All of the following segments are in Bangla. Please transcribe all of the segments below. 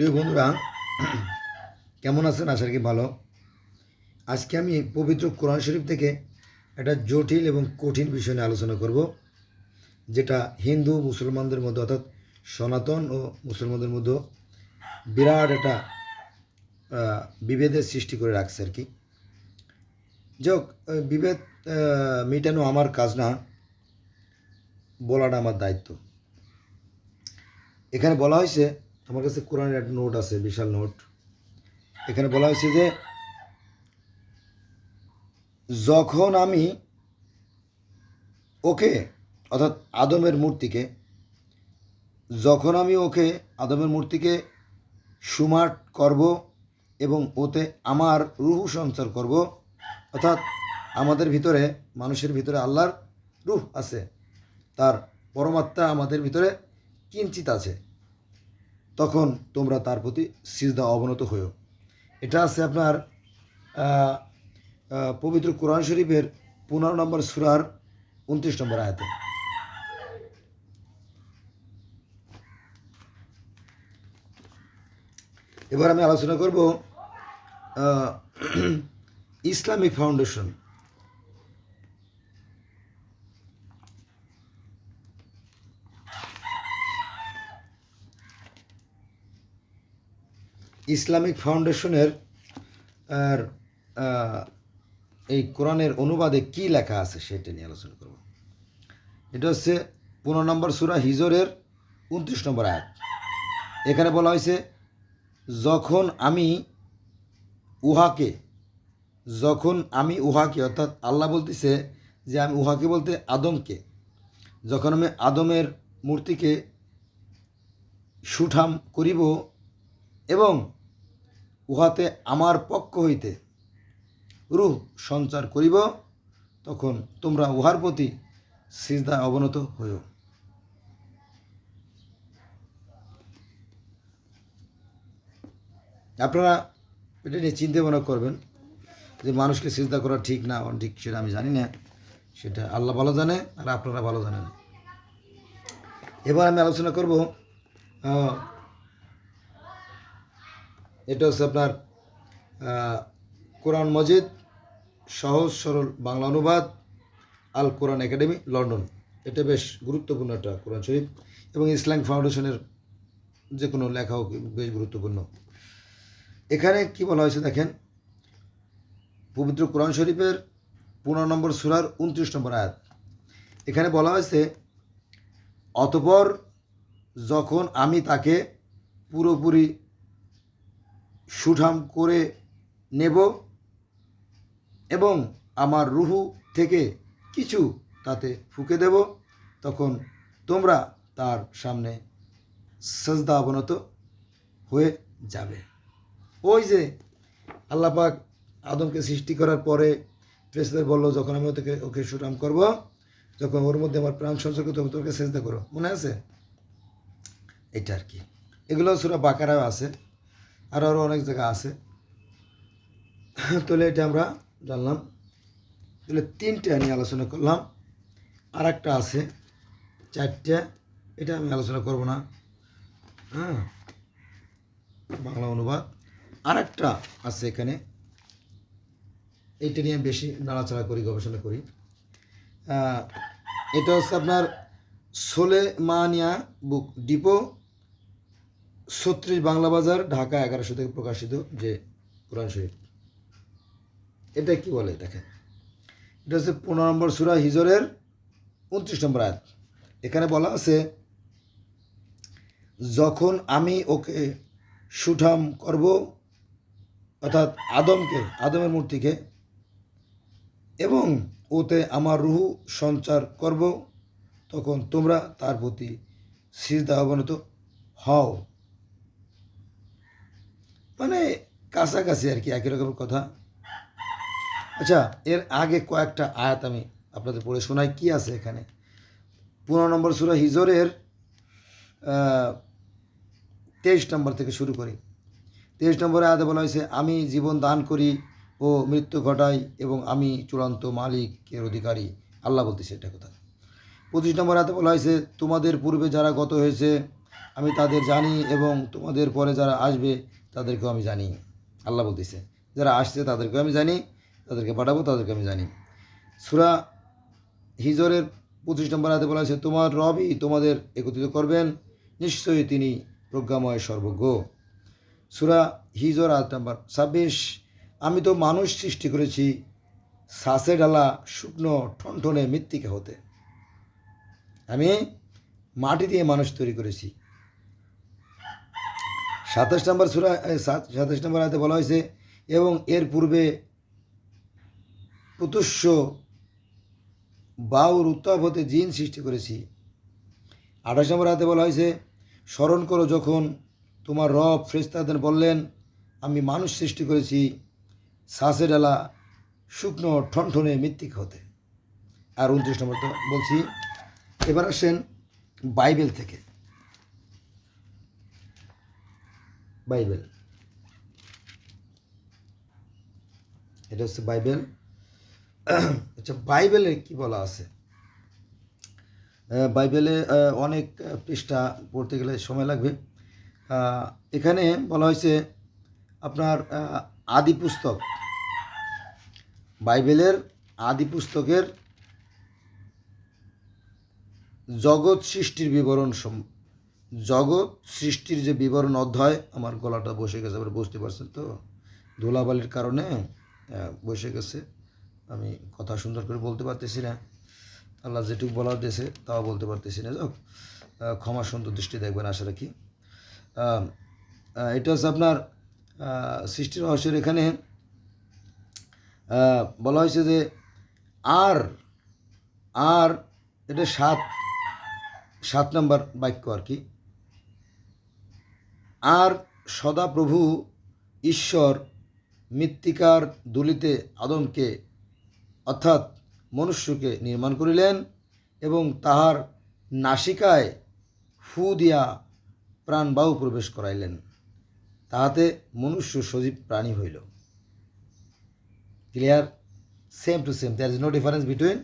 প্রিয় বন্ধুরা, কেমন আছেন? আশা করি ভালো। আজকে আমি পবিত্র কোরআন শরীফ থেকে একটা জটিল এবং কঠিন বিষয় নিয়ে আলোচনা করব, যেটা হিন্দু মুসলমানদের মধ্যে অর্থাৎ সনাতন ও মুসলমানদের মধ্যে বিরাট একটা বিভেদের সৃষ্টি করে রাখছে আর কি। যাক, বিভেদ মেটানো আমার কাজ না, বলাটা আমার দায়িত্ব। এখানে বলা হয়েছে, আমার কাছে কোরআনের একটা নোট আছে, বিশাল নোট। এখানে বলা হয়েছে যে যখন আমি ওকে অর্থাৎ আদমের মূর্তিকে সুমাট করব এবং ওতে আমার রূহ সঞ্চার করব, অর্থাৎ আমাদের ভিতরে, মানুষের ভিতরে আল্লাহর রূহ আছে, তার পরমাত্মা আমাদের ভিতরে কিঞ্চিত আছে, তখন তোমরা তার প্রতি সিজদা অবনত হয়েও। এটা আছে আপনার পবিত্র কোরআন শরীফের 15 নম্বর সূরার 29 নম্বর আয়াতে। এবার আমি আলোচনা করব ইসলামিক ফাউন্ডেশন। ইসলামিক ফাউন্ডেশনের আর এই কোরআনের অনুবাদে কি লেখা আছে সেটা নিয়ে আলোচনা করব। এটা হচ্ছে 15 নম্বর সূরা হিজরের 29 নম্বর আয়াত। এখানে বলা হয়েছে, যখন আমি উহাকে অর্থাৎ আল্লাহ বলতেছে যে আমি উহাকে বলতে আদমকে, যখন আমি আদমের মূর্তিকে সুঠাম করিব এবং উহাতে আমার পক্ষ হইতে রূহ সঞ্চার করিব, তখন তোমরা উহার প্রতি সিজদায় অবনত হইও। আপনারা এটা নিয়ে চিন্তা ভাবনা করবেন যে মানুষকে সিজদা করা ঠিক না ঠিক, সেটা আমি জানি না, সেটা আল্লাহ ভালো জানে আর আপনারা ভালো জানেন। এবার আমি আলোচনা করব, এটা হচ্ছে আপনার কোরআন মজিদ সহজ সরল বাংলা অনুবাদ, আল কোরআন একাডেমি, লন্ডন। এটা বেশ গুরুত্বপূর্ণ একটা কোরআন শরীফ, এবং ইসলামিক ফাউন্ডেশনের যে কোনো লেখাও বেশ গুরুত্বপূর্ণ। এখানে কি বলা হয়েছে দেখেন, পবিত্র কোরআন শরীফের 15 নম্বর সূরার 29 নম্বর আয়াত। এখানে বলা হয়েছে, অতঃপর যখন আমি তাকে পুরোপুরি সুঠাম করে নেব এবং আমার রূহ থেকে কিছু তাতে ফুঁকে দেব, তখন তোমরা তার সামনে সিজদা অবনত হয়ে যাবে। ওই যে আল্লাহ পাক আদমকে সৃষ্টি করার পরে ফেরেশতাদের বলল, যখন আমি ওকে সুঠাম করব, যখন ওর মধ্যে আমার প্রাণ সঞ্চার করতে হবে, তোকে সিজদা করো, মনে আছে? এটা আর কি। এগুলো সূরা বাকারায় আছে, আরও অনেক জায়গা আছে। তাহলে এটা আমরা জানলাম। তাহলে 3টে নিয়ে আলোচনা করলাম, আর একটা আছে 4টে, এটা আমি আলোচনা করব না। হ্যাঁ, বাংলা অনুবাদ আর একটা আছে এখানে, এইটা নিয়ে বেশি নাড়াচাড়া করি, গবেষণা করি। এটা হচ্ছে আপনার সোলেমানিয়া বুক ডিপো, 36 বাংলা বাজার, ঢাকা 1100 থেকে প্রকাশিত যে কোরআন শরীফ। এটা কি বলে দেখেন, এটা হচ্ছে 15 নম্বর সূরা হিজরের 29 নম্বর আয়াত। এখানে বলা আছে, যখন আমি ওকে সুঠাম করব, অর্থাৎ আদমের মূর্তিকে, এবং ওতে আমার রূহ সঞ্চার করব, তখন তোমরা তার প্রতি সিজদা অবনত হও। মানে কাছাকাছি আর কি, একই রকমের কথা। আচ্ছা, এর আগে কয়েকটা আয়াত আমি আপনাদের পড়ে শোনাই কি আছে এখানে। 15 নম্বর সূরা হিজরের 23 নম্বর থেকে শুরু করি। 23 নম্বরে আয়াতে বলা হয়েছে, আমি জীবন দান করি ও মৃত্যু ঘটাই এবং আমি চূড়ান্ত মালিকের অধিকারী, আল্লাহ বলতেছে এটা কথা। 25 নম্বর আয়াতে বলা হয়েছে, তোমাদের পূর্বে যারা গত হয়েছে আমি তাদের জানি এবং তোমাদের পরে যারা আসবে তাদেরকেও আমি জানি। আল্লাহ বলতেছে যারা আসছে তাদেরকেও আমি জানি, তাদেরকে পাঠাবো, তাদেরকে আমি জানি। সূরা হিজরের 25 নম্বর আয়াতে বলা হয়েছে, তোমার রবই তোমাদের একত্রিত করবেন, নিশ্চয়ই তিনি প্রজ্ঞাময় সর্বজ্ঞ। সূরা হিজর আয়াত নম্বর 26, আমি তো মানুষ সৃষ্টি করেছি শ্বাসে ঢালা শুকনো ঠনঠনে মৃত্তিকা হতে। আমি মাটি দিয়ে মানুষ তৈরি করেছি। 27 নম্বর সূরা 27 নম্বর আয়াতে বলা হয়েছে, এবং এর পূর্বে প্রতুষ্য বায়ুর উত্তাপ হতে জিন সৃষ্টি করেছি। 28 নম্বর আয়াতে বলা হয়েছে, স্মরণ করো যখন তোমার রব ফেরেশতাদের বললেন, আমি মানুষ সৃষ্টি করেছি শ্বাসে ঢালা শুকনো ঠনঠনে মৃত্তিকা হতে। আর 29 নম্বর তো বলছি। এবার আসেন বাইবেল থেকে। বাইবেল, এটা হচ্ছে বাইবেল। আচ্ছা, বাইবেলে কি বলা আছে? বাইবেলে অনেক পৃষ্ঠা পড়তে গেলে সময় লাগবে। এখানে বলা হয়েছে আপনার আদি পুস্তক, বাইবেলের আদি পুস্তকের জগৎ সৃষ্টির বিবরণ, জগৎ সৃষ্টির যে বিবরণ অধ্যায়, আমার গলাটা বসে গেছে, আবার বুঝতে পারছেন তো, ধুলাবালির কারণে বসে গেছে, আমি কথা সুন্দর করে বলতে পারতেছি না। আল্লাহ যেটুকু বলার দিয়েছে তাও বলতে পারতেছি না। যাক, ক্ষমা সুন্দর দৃষ্টি দেখবেন আশা রাখি। এটা হচ্ছে আপনার সৃষ্টির রহস্যের। এখানে বলা হয়েছে যে আর আর এটা 7 নম্বর বাক্য আর কি। আর সদাপ্রভু ঈশ্বর মৃত্তিকার ধূলিতে আদমকে অর্থাৎ মনুষ্যকে নির্মাণ করিলেন এবং তাহার নাসিকায় ফু দিয়া প্রাণবায়ু প্রবেশ করাইলেন, তাহাতে মনুষ্য সজীব প্রাণী হইল। Clear? Same to same, there is no difference between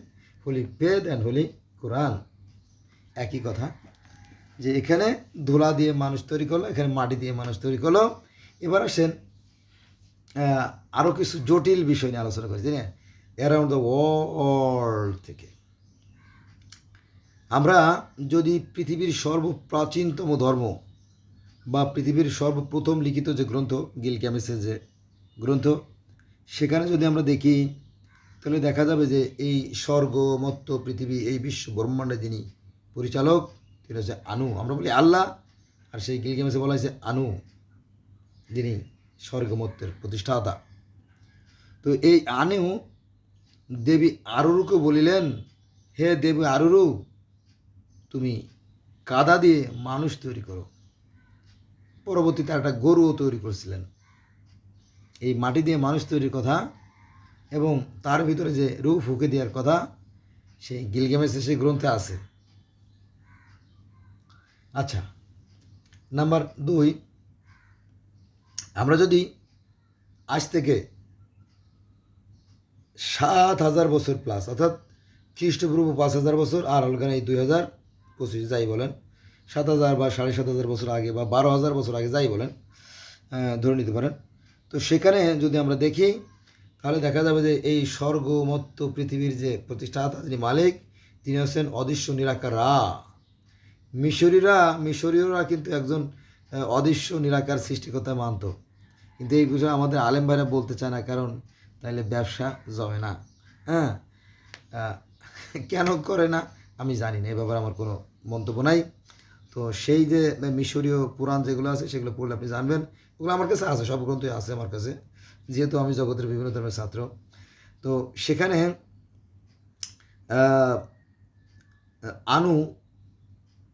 holy Veda and holy Quran. একই কথা, যে এখানে ধুলা দিয়ে মানুষ তৈরি করলো, এখানে মাটি দিয়ে মানুষ তৈরি করলো। এবার আসেন আরও কিছু জটিল বিষয় নিয়ে আলোচনা করি, তাই না? অ্যারাউন্ড দ্য ওয়ার্ল্ড থেকে আমরা যদি পৃথিবীর সর্বপ্রাচীনতম ধর্ম বা পৃথিবীর সর্বপ্রথম লিখিত যে গ্রন্থ, গিলগামেশের যে গ্রন্থ, সেখানে যদি আমরা দেখি, তাহলে দেখা যাবে যে এই স্বর্গ মত্ত পৃথিবী, এই বিশ্ব ব্রহ্মাণ্ডে যিনি পরিচালক, তিনি হচ্ছে আনু। আমরা বলি আল্লাহ, আর সেই গিলগামেশে বলা হয়েছে আনু, যিনি স্বর্গমত্তের প্রতিষ্ঠাতা। তো এই আনু দেবী আরুরুকে বলিলেন, হে দেবী আরুরু, তুমি কাদা দিয়ে মানুষ তৈরি করো। পরবর্তীতে একটা গরুও তৈরি করেছিলেন। এই মাটি দিয়ে মানুষ তৈরির কথা এবং তার ভিতরে যে রূহ ফুঁকে দেওয়ার কথা, সেই গিলগামেশের সেই গ্রন্থে আছে। আচ্ছা, নাম্বার 2, আমরা যদি আজ থেকে 7,000 বছর প্লাস, অর্থাৎ খ্রিস্টপূর্ব 5,000 বছর, আর অলগান এই 2025 যাই বলেন, 7,000 বা 7,500 বছর আগে বা 12,000 বছর আগে যাই বলেন, ধরে নিতে পারেন। তো সেখানে যদি আমরা দেখি, তাহলে দেখা যাবে যে এই স্বর্গমত্ত পৃথিবীর যে প্রতিষ্ঠাতা, যিনি মালিক, তিনি হচ্ছেন অদৃশ্য নিরাকার রা। মিশরীয়রা কিন্তু একজন অদৃশ্য নিরাকার সৃষ্টিকর্তা মানত, কিন্তু এই বিষয়ে আমাদের আলেম ভাইরা বলতে চায় না, কারণ তাইলে ব্যবসা জমে না। হ্যাঁ, কেন করে না আমি জানি না, এ ব্যাপারে আমার কোনো মন্তব্য নাই। তো সেই যে মিশরীয় পুরাণ যেগুলো আছে, সেগুলো পড়লে আপনি জানবেন। ওগুলো আমার কাছে আছে, সব গ্রন্থই আছে আমার কাছে, যেহেতু আমি জগতের বিভিন্ন ধর্মের ছাত্র। তো সেখানে আনু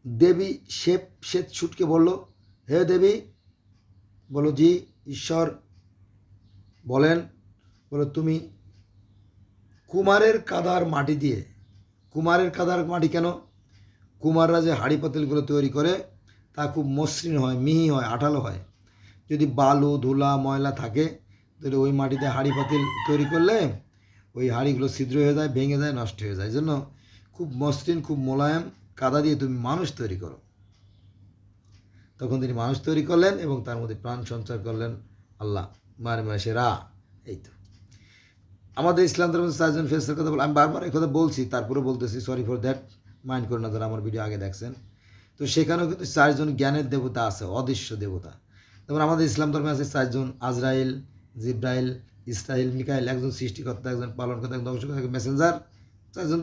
দেবী শ্বেত ছুটকে বলল, হে দেবী, বলো জি ঈশ্বর বলেন, বলো তুমি কুমারের কাদার মাটি দিয়ে, কুমারের কাদার মাটি কেন? কুমাররা যে হাঁড়ি পাতিলগুলো তৈরি করে তা খুব মসৃণ হয়, মিহি হয়, আঠালো হয়। যদি বালু ধুলা ময়লা থাকে, তাহলে ওই মাটিতে হাঁড়ি পাতিল তৈরি করলে ওই হাঁড়িগুলো ছিদ্র হয়ে যায়, ভেঙে যায়, নষ্ট হয়ে যায়। এই জন্য খুব মসৃণ, খুব মোলায়েম কাদা দিয়ে তুমি মানুষ তৈরি করো। তখন তিনি মানুষ তৈরি করলেন এবং তার মধ্যে প্রাণ সঞ্চার করলেন আল্লাহ মারে সেরা। এই তো আমাদের ইসলাম ধর্মের 4জন ফেরেশতার কথা বলে আমি বারবার এই কথা বলছি, তারপরে বলতেছি, সরি ফর দ্যাট, মাইন্ড করে না যারা আমার ভিডিও আগে দেখছেন। তো সেখানেও কিন্তু 4জন জ্ঞানের দেবতা আছে, অদৃশ্য দেবতা। যেমন আমাদের ইসলাম ধর্মে আছে 4জন, আজরাইল, জিব্রাইল, ইসরাইল, মিকাইল, একজন সৃষ্টিকর্তা, একজন পালনকর্তা, একজন ধ্বংসকর্তা, একজন মেসেঞ্জার, 4জন।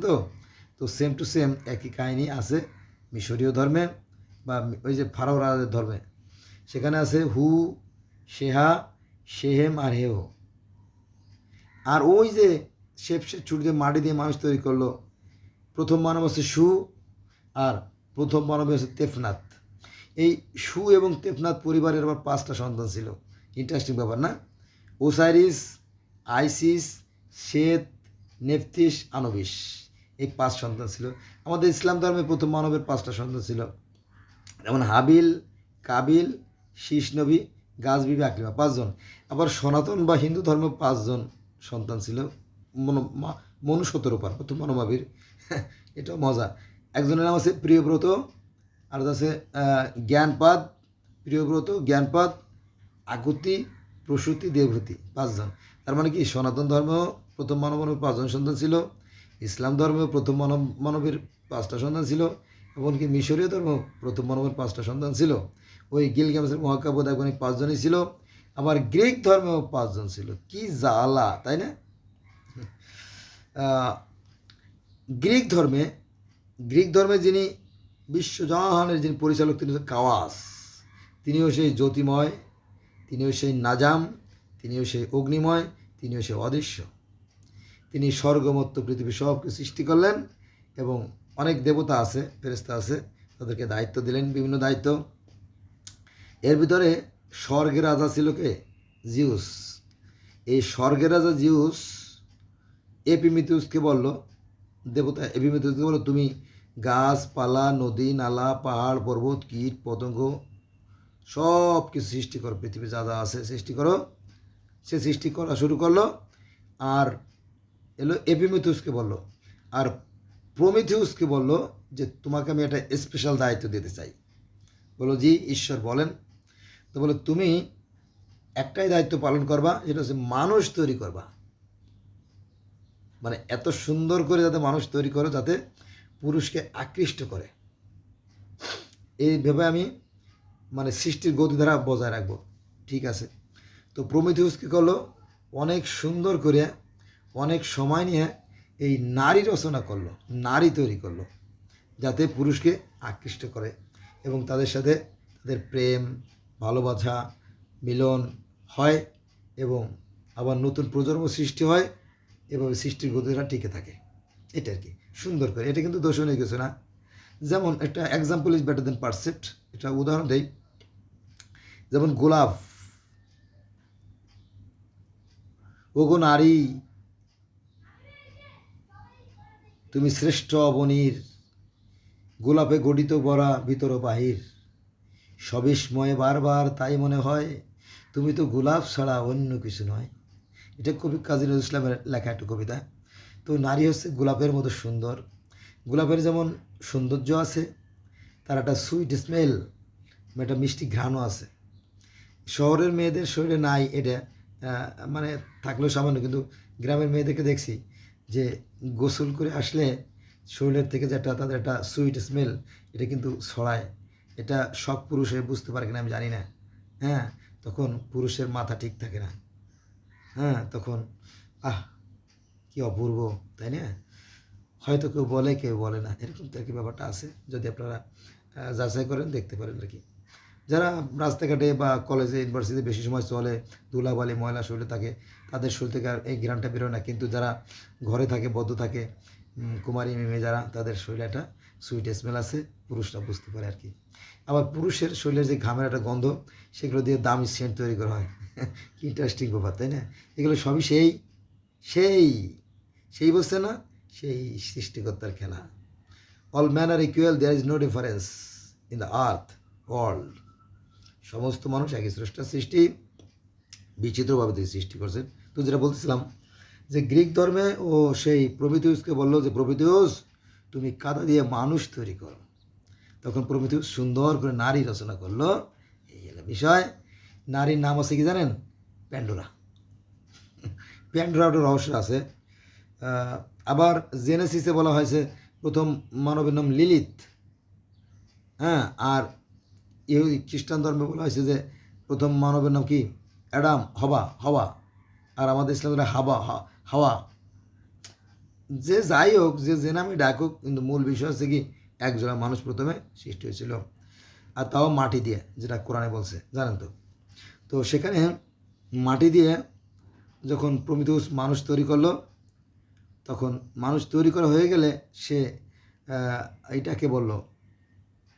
তো সেম টু সেম একই কাহিনী আছে মিশরীয় ধর্মে বা ওই যে ফারাও রাজাদের ধর্মে। সেখানে আছে হু, শেহা, শেহেম আর হেহ। আর ওই যে শেপসের ছুটি দিয়ে মাটি দিয়ে মানুষ তৈরি করলো, প্রথম মানব হচ্ছে সু, আর প্রথম মানব হচ্ছে তেফনাথ। এই সু এবং তেফনাথ পরিবারের আবার 5টা সন্তান ছিল। ইন্টারেস্টিং ব্যাপার না? ওসাইরিস, আইসিস, সেত, নেফতিস, আনবিস, এই 5 সন্তান ছিল। আমাদের ইসলাম ধর্মে প্রথম মানবের 5টা সন্তান ছিল, যেমন হাবিল, কাবিল, শীষ নবী, গাছ বিবি, আকলিমা, 5জন। আবার সনাতন বা হিন্দু ধর্ম 5জন সন্তান ছিল মনুষ্যত্বের উপর প্রথম মানবাবীর। এটাও মজা। একজনের নাম আছে প্রিয়ব্রত, আর আছে জ্ঞানপাদ, প্রিয়ব্রত, জ্ঞানপাদ, আকুতি, প্রসূতি, দেবভূতি, 5জন। তার মানে কি সনাতন ধর্ম প্রথম মানবের 5জন সন্তান ছিল, ইসলাম ধর্মেও প্রথম মানবের 5টা সন্তান ছিল, এমনকি মিশরীয় ধর্ম প্রথম মানবের 5টা সন্তান ছিল। ওই গিলগামেশের মহাকাব্য দেখবেন 5জনই ছিল। আবার গ্রিক ধর্মেও 5জন ছিল। কি জ্বালা, তাই না? গ্রিক ধর্মে যিনি বিশ্বজাহানের যিনি পরিচালক, তিনি হচ্ছেন কাওয়াস। তিনিও সেই জ্যোতিময়, তিনিও সেই নাজাম, তিনিও সেই অগ্নিময়, তিনিও সেই অদৃশ্য। তিনি স্বর্গমত্ত পৃথিবী সব কিছু সৃষ্টি করলেন এবং অনেক দেবতা আছে, ফেরেশতা আছে, তাদেরকে দায়িত্ব দিলেন, বিভিন্ন দায়িত্ব। এর ভিতরে স্বর্গের রাজা ছিল কে? জিউস। এই স্বর্গের রাজা জিউস এপিমিথিউসকে বলল, দেবতা এপিমিথিউসকে বলল, তুমি গাছপালা, নদী, নালা, পাহাড়, পর্বত, কীট, পতঙ্গ সব কিছু সৃষ্টি করো, পৃথিবী যা যা আছে সৃষ্টি করো। সে সৃষ্টি করা শুরু করলো। আর এলো এপিমিথিউসকে বলল, আর প্রমিথিউসকে বলল যে তোমাকে আমি একটা স্পেশাল দায়িত্ব দিতে চাই। বলো জি ঈশ্বর বলেন। তো বলো তুমি একটাই দায়িত্ব পালন করবা, যেটা হচ্ছে মানুষ তৈরি করবা। মানে এত সুন্দর করে যাতে মানুষ তৈরি করো যাতে পুরুষকে আকৃষ্ট করে, এই ভেবে আমি মানে সৃষ্টির গতিধারা বজায় রাখবো। ঠিক আছে। তো প্রমিথিউস কী করলো, অনেক সুন্দর করে অনেক সময় নিয়ে এই নারী রচনা করলো, নারী তৈরি করলো, যাতে পুরুষকে আকৃষ্ট করে এবং তাদের সাথে তাদের প্রেম, ভালোবাসা, মিলন হয় এবং আবার নতুন প্রজন্ম সৃষ্টি হয়, এভাবে সৃষ্টির গতিধারা টিকে থাকে। এটা আর কি সুন্দর করে। এটা কিন্তু দোষণীয় কিছু না। যেমন একটা example is better then percept, এটা উদাহরণ দেই। যেমন গোলাপ, ওগো নারী তুমি শ্রেষ্ঠ অবনীর, গোলাপে গঠিত ভরা ভিতর বাহির, সবিস্ময়ে বারবার তাই মনে হয় তুমি তো গোলাপ ছাড়া অন্য কিছু নয়। এটা কবি কাজী নজরুল ইসলামের লেখা একটা কবিতা। তো নারী হচ্ছে গোলাপের মতো সুন্দর। গোলাপের যেমন সৌন্দর্য আছে, তার একটা সুইট স্মেল, একটা মিষ্টি ঘ্রাণও আছে। শহরের মেয়েদের শরীরে নাই এটা, মানে থাকলেও সামান্য, কিন্তু গ্রামের মেয়েদেরকে দেখছি যে গোসল করে আসলে শরীরের থেকে যেটা তাদের একটা সুইট স্মেল, এটা কিন্তু ছড়ায়। এটা সব পুরুষে বুঝতে পারে কিনা আমি জানি না। হ্যাঁ, তখন পুরুষের মাথা ঠিক থাকে না। হ্যাঁ, তখন কি অপূর্ব, তাই না? হয়তো কেউ বলে কেউ বলে না, এরকম তো একই ব্যাপারটা আছে। যদি আপনারা যাচাই করেন দেখতে পারেন আর কি। যারা রাস্তাঘাটে বা কলেজে ইউনিভার্সিটিতে বেশি সময় চলে, ধুলাবালি ময়লা শরীরে থাকে, তাদের শরীর থেকে আর এই ঘ্রাণটা বেরোয় না। কিন্তু যারা ঘরে থাকে, বদ্ধ থাকে, কুমারী মেয়ে যারা, তাদের শরীরে একটা সুইট স্মেল আছে, পুরুষরা বুঝতে পারে আর কি। আবার পুরুষের শরীরের যে ঘামের একটা গন্ধ, সেগুলো দিয়ে দামি সেন্ট তৈরি করা হয়। কি ইন্টারেস্টিং ব্যাপার, তাই না? এগুলো সবই সেই সেই সেই বলছে না, সেই সৃষ্টিকর্তার খেলা। All man are equal, there is no difference in the earth world. সমস্ত মানুষ একই স্রষ্টার সৃষ্টি, বিচিত্রভাবে তিনি সৃষ্টি করছেন। তো যেটা বলতেছিলাম যে গ্রিক ধর্মে ও সেই প্রমিথিউসকে বললো যে প্রমিথিউস তুমি কাদা দিয়ে মানুষ তৈরি করো। তখন প্রমিথিউস সুন্দর করে নারী রচনা করলো। এই হলো বিষয়। নারীর নাম আছে কি জানেন? প্যান্ডোরা। প্যান্ডোরা একটা রহস্য আছে। আবার জেনেসিসে বলা হয়েছে প্রথম মানবের নাম লিলিথ। হ্যাঁ, আর খ্রিস্টান ধর্মে বলা হয়েছে যে প্রথম মানবের নাম কি? অ্যাডাম, হওয়া। আর আমাদের ইসলাম ধর্মে হাওয়া। যে যাই হোক, যে নামে ডাকুক, কিন্তু মূল বিষয় হচ্ছে কি একজোড়া মানুষ প্রথমে সৃষ্টি হয়েছিল, আর তাও মাটি দিয়ে, যেটা কোরআনে বলছে, জানেন তো। তো সেখানে মাটি দিয়ে যখন প্রমিথিউস মানুষ তৈরি করলো, তখন মানুষ তৈরি করা হয়ে গেলে সে এইটাকে বলল,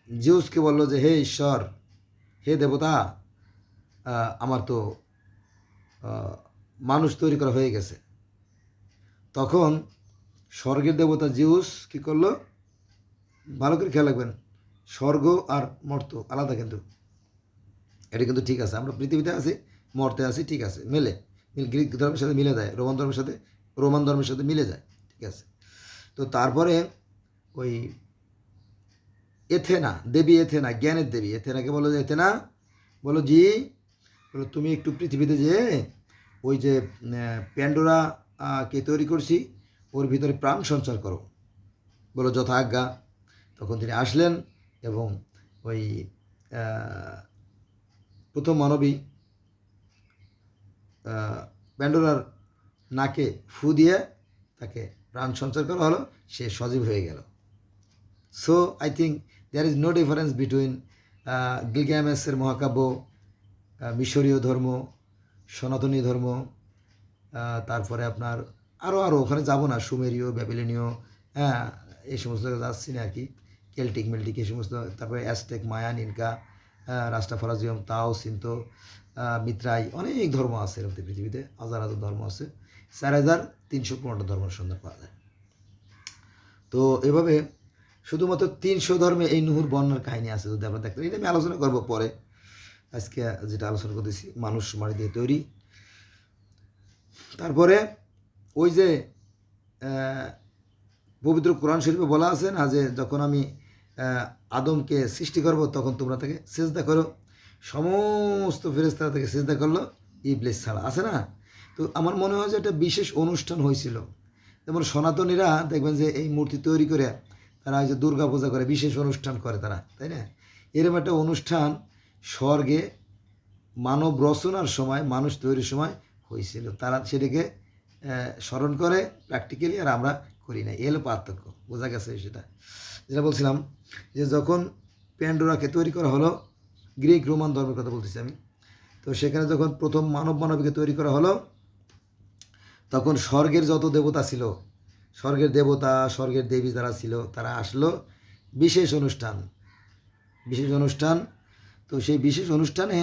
জিউসকে বলল যে হে ঈশ্বর, হে দেবতা, আমার তো মানুষ তৈরি করা হয়ে গেছে। তখন স্বর্গের দেবতা জিউস কী করলো? ভালো করে খেয়াল রাখবেন, স্বর্গ আর মর্ত আলাদা, কিন্তু এটা কিন্তু ঠিক আছে। আমরা পৃথিবীতে আছি, মর্তে আছি, ঠিক আছে, গ্রিক ধর্মের সাথে মিলে যায়, রোমান ধর্মের সাথে মিলে যায়, ঠিক আছে। তো তারপরে ওই এথেনা, দেবী এথেনা, জ্ঞানের দেবী এথেনাকে বলো যে এথেনা, বলো জি, বলো তুমি একটু পৃথিবীতে যে ওই যে প্যান্ডোরা কে তৈরি করছি, ওর ভিতরে প্রাণ সঞ্চার করো, বলো যথা আজ্ঞা। তখন তিনি আসলেন এবং ওই প্রথম মানবী প্যান্ডোরার নাকে ফু দিয়ে তাকে প্রাণ সঞ্চার করা হলো, সে সজীব হয়ে গেল। So I think there is no difference between গিলগামেশের মহাকাব্য, মিশরীয় ধর্ম, সনাতনী ধর্ম, তারপরে আপনার আরও ওখানে যাব না, সুমেরীয়, ব্যাবিলনীয়, হ্যাঁ, এই সমস্ত যাচ্ছি না আর কি, কেল্টিক মেল্টিক এই সমস্ত, তারপরে অ্যাজটেক, মায়ান, ইনকা, রাস্টাফারাজিয়াম, তাও, সিন্তো, মিত্রাই, অনেক ধর্ম আছে এরকম পৃথিবীতে, হাজার ধর্ম আছে, 4315টা ধর্মের সন্ধান পাওয়া যায়। তো এভাবে শুধুমাত্র 300 ধর্মে এই নুহুর বন্যার কাহিনী আছে, যদি আমরা দেখতে, এটা আমি আলোচনা করবো পরে। আজকে যেটা আলোচনা করতেছি, মানুষ মাটি দিয়ে তৈরি। তারপরে ওই যে পবিত্র কোরআন শরীফে বলা আছে না যে যখন আমি আদমকে সৃষ্টি করব তখন তোমরা তাকে সেজদা করো, সমস্ত ফেরেশতারা তাকে সেজদা করলো, ইবলিস ছাড়া, আছে না? তো আমার মনে হয় যে একটা বিশেষ অনুষ্ঠান হয়েছিল। যেমন সনাতনীরা দেখবেন যে এই মূর্তি তৈরি করে তারা ওই যে দুর্গা পূজা করে, বিশেষ অনুষ্ঠান করে তারা, তাই না? এরকম একটা অনুষ্ঠান স্বর্গে মানব রচনার সময়, মানুষ তৈরির সময় হয়েছিল, তারা সেটাকে স্মরণ করে প্র্যাকটিক্যালি, আর আমরা করি না। এলো পার্থক্য, বোঝা গেছে সেটা। যেটা বলছিলাম যে যখন প্যান্ডোরাকে তৈরি করা হলো, গ্রিক রোমান ধর্মের কথা বলতেছি আমি, তো সেখানে যখন প্রথম মানবীকে তৈরি করা হলো, তখন স্বর্গের যত দেবতা ছিল, স্বর্গের দেবতা, স্বর্গের দেবী যারা ছিল, তারা আসলো বিশেষ অনুষ্ঠান। তো সেই বিশেষ অনুষ্ঠানে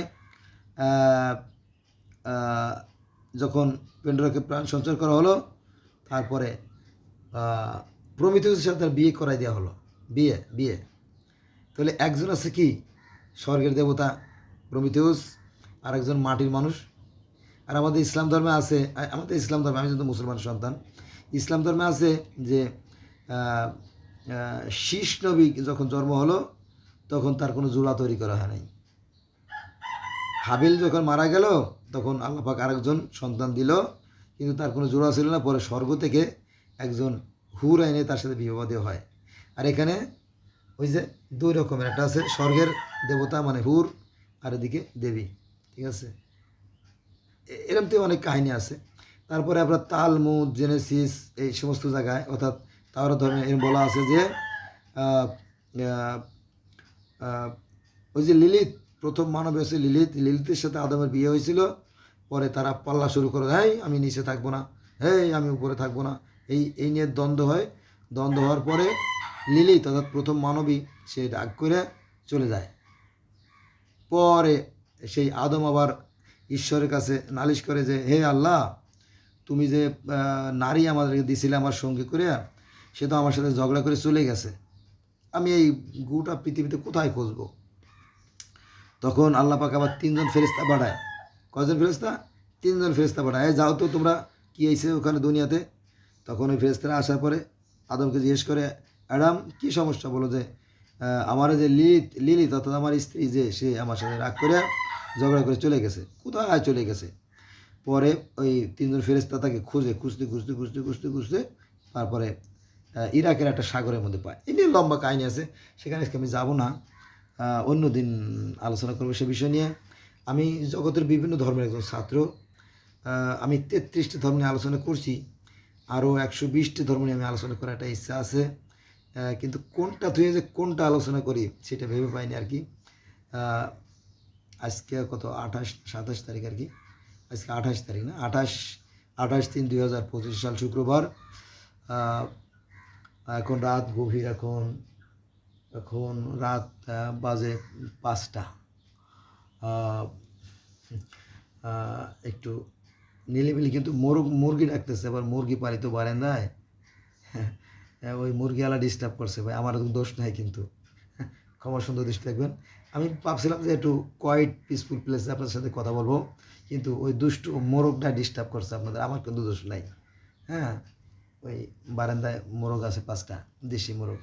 যখন প্যান্ডোরাকে প্রাণ সঞ্চার করা হলো, তারপরে প্রমিথিউসের সাথে বিয়ে করাই দেওয়া হলো, বিয়ে। তাহলে একজন আছে কি স্বর্গের দেবতা প্রমিথিউস, আর একজন মাটির মানুষ। আর আমাদের ইসলাম ধর্মে আছে, আমি যেহেতু মুসলমান সন্তান, ইসলাম ধর্মে আছে যে শীষ নবী যখন জন্ম হলো তখন তার কোনো জোড়া তৈরি করা হয় নাই। হাবিল যখন মারা গেল তখন আল্লাহ পাক আরেকজন সন্তান দিল, কিন্তু তার কোনো জোড়া ছিল না। পরে স্বর্গ থেকে একজন হুর এনে তার সাথে বিবাহ দেওয়া হয়। আর এখানে ওই যে দুই রকমের, একটা আছে স্বর্গের দেবতা মানে হুর, আর এদিকে দেবী, ঠিক আছে। এরকম তো অনেক কাহিনী আছে। তারপরে আপনার তালমুদ, জেনেসিস, এই সমস্ত জায়গায়, অর্থাৎ তাওরাত ধর্মে এরকম বলা আছে যে ওই যে লিলিত, প্রথম মানব হচ্ছে লিলিতের সাথে আদমের বিয়ে হয়েছিল। পরে তারা পাল্লা শুরু করে, হ্যাঁ আমি নিচে থাকবো না, হ্যাঁ আমি উপরে থাকবো না, এই নিয়ে দ্বন্দ্ব হওয়ার পরে লিলিত অর্থাৎ প্রথম মানবী সে রাগ করে চলে যায়। পরে সেই আদম আবার ঈশ্বরের কাছে নালিশ করে যে হে আল্লাহ, তুমি যে নারী আমাদেরকে দিছিলে আমার সঙ্গে করে, সে তো আমার সাথে ঝগড়া করে চলে গেছে, আমি এই গোটা পৃথিবীতে কোথায় খুঁজবো? তখন আল্লাহ পাক আবার 3জন ফেরেশতা পাঠায়। কয়জন ফেরেশতা? 3জন ফেরেশতা পাঠায়, যাও তো তোমরা কী হয়েছে ওখানে দুনিয়াতে। তখন ওই ফেরেশতারা আসার পরে আদমকে জিজ্ঞেস করে, অ্যাডাম কী সমস্যা, বলো যে আমার যে লিলিত অর্থাৎ আমার স্ত্রী যে সে আমার সাথে রাগ করে ঝগড়া করে চলে গেছে, কোথায় চলে গেছে। পরে ওই তিনজন ফেরেশতা তাকে খুঁজতে তারপরে ইরাকের একটা সাগরের মধ্যে পায়। এই নিয়ে লম্বা কাহিনী আছে, সেখানে আজকে আমি যাব না, অন্য দিন আলোচনা করবো সে বিষয় নিয়ে। আমি জগতের বিভিন্ন ধর্মের একজন ছাত্র। আমি 33টি ধর্ম নিয়ে আলোচনা করছি, আরও 120টি ধর্ম নিয়ে আমি আলোচনা করার একটা ইচ্ছা আছে, কিন্তু কোনটা ধুয়ে যে কোনটা আলোচনা করি সেটা ভেবে পাইনি আর কি। আজকে কত 27 তারিখ আর কি, আজকে 28 তারিখ না, 28/3/2025 সাল শুক্রবার। এখন রাত গভীর, এখন রাত বাজে 5টা। একটু নিলিবিলি, কিন্তু মুরগি ডাকতেছে, আবার মুরগি পালিত বারান্দায়, ওই মুরগিওয়ালা ডিস্টার্ব করছে ভাই, আমার দোষ নাই কিন্তু, ক্ষমা সুন্দর দৃষ্টি দেখবেন। আমি ভাবছিলাম যে একটু কোয়াইট পিসফুল প্লেসে আপনাদের সাথে কথা বলবো, কিন্তু ওই দুষ্টু মোরগটা ডিস্টার্ব করছে আপনাদের, আমার কিন্তু দোষ নাই। হ্যাঁ, ওই বারান্দায় মোরগ আছে 5টা, দেশি মোরগ।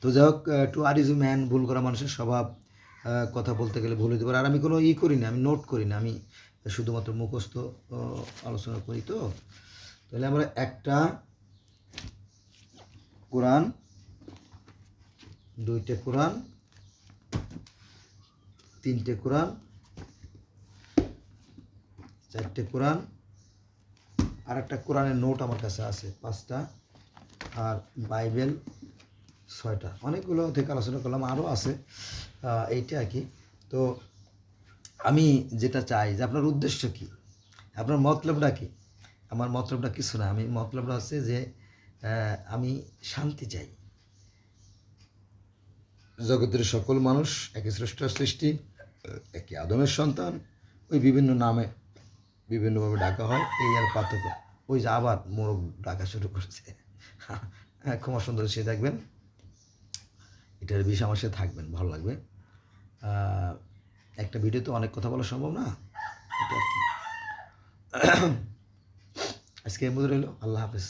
তো যাই হোক, টু আর ইজ ম্যান, ভুল করা মানুষের স্বভাব, কথা বলতে গেলে ভুল হতে পারে। আর আমি কোনো করি না, আমি নোট করি না, আমি শুধুমাত্র মুখস্থ আলোচনা করি। তো তাহলে আমরা একটা কোরআন, 2টে কোরআন, 3টে কোরআন, 4টে কোরআন, আর একটা কোরআনের নোট আমার কাছে আছে 5টা, আর বাইবেল 6টা। অনেকগুলো থেকে আলোচনা করলাম, আরও আছে, এইটা আর কি। তো আমি যেটা চাই যে আপনার উদ্দেশ্য কী, আপনার মতলবটা কী? আমার মতলবটা কিছু না, আমি মতলবটা হচ্ছে যে আমি শান্তি চাই। জগতের সকল মানুষ একই স্রষ্টার সৃষ্টি, একই আদমের সন্তান, ওই বিভিন্ন নামে বিভিন্নভাবে ডাকা হয়, এই আর পার্থক্য। ওই যে আবার মোরগ ডাকা শুরু করেছে, ক্ষমা সুন্দর সে দেখবেন, এটার বিষয় আমার সাথে থাকবেন, ভালো লাগবে। একটা ভিডিওতে অনেক কথা বলা সম্ভব না, এটা আর কি। আজকে এর মধ্যে রইল, আল্লাহ হাফেজ।